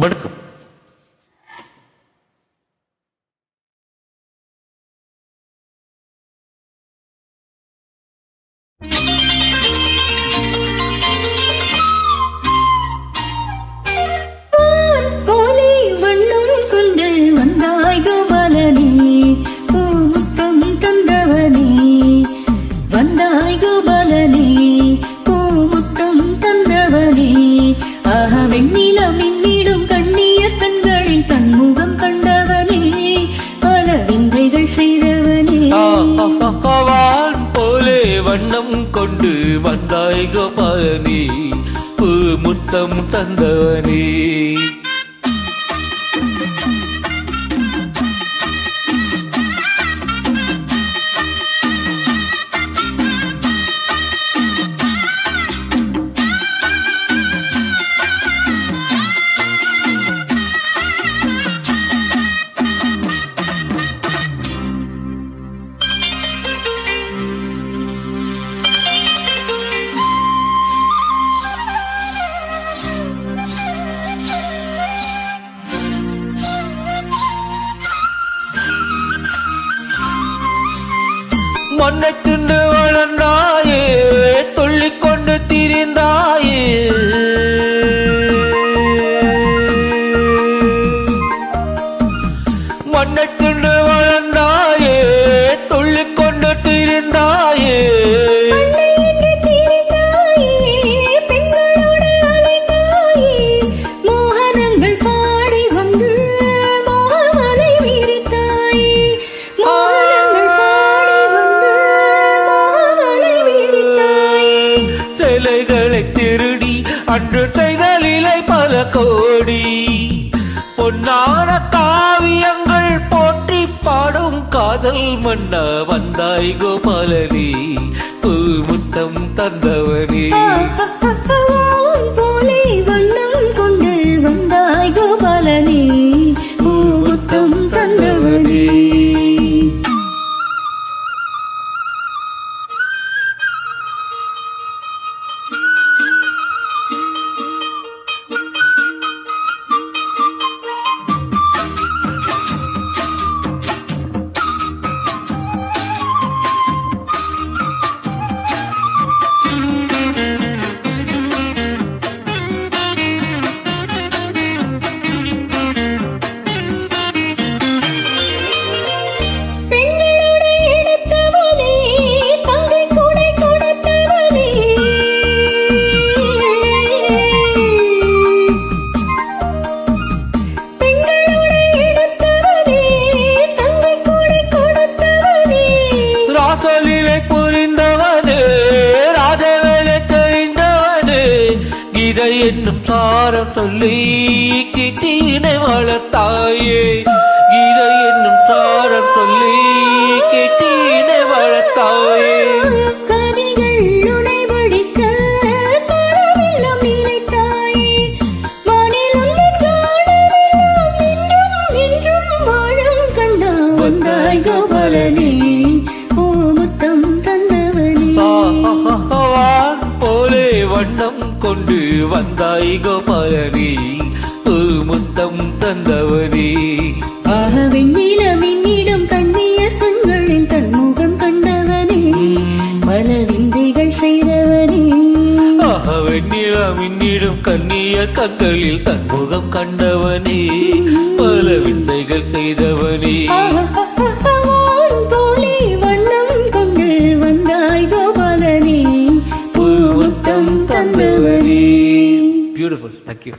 வணக்கம். வண்ணம் கொண்டு வந்தாய் கோபாலனே, பூ முத்தம் தந்தவனே. மண்ணை தின்று வளர்ந்தாயே, துள்ளிக் கொண்டு திரிந்தாயே, மண்ணை தின்று வளர்ந்தாயே, துள்ளிக் கொண்டு திரிந்தாயே. திருடி அன்று தைகளிலை பல கோடி, பொன்னான காவியங்கள் போற்றி பாடும் காதல் மன்னா வந்தாய் கோபாலனே, பூ முத்தம் தந்தவனே. போலே வண்ணம் கொண்டு வந்தாய் கோபாலனே, பூ முத்தம் தந்தவனே. கீதை என்னும் சாரம் சொல்லி கிட்டியினை வளர்த்தாயே, கீதை என்னும் சாரம் சொல்லி கிட்டியினை வளர்த்தாயே. கோபாலனே, பூ முத்தம் தந்தவனே. போலே வண்ணம் கொண்டு வந்தாய் கோபாலனே, பூ முத்தம் தந்தவனே. வெண்ணிலம் கண்ணிய கண்களில் தன்முகம் கண்டவனே, பல விந்தைகள் செய்தவனே. வெண்ணிலம் கண்ணிய கண்களில் தன்முகம் கண்டவனே, பல விந்தைகள் செய்தவனே. போலே வண்ணம் கொண்டு வந்தாய் கோபாலனே, பூ முத்தம் தந்தவனே. Beautiful. Thank you.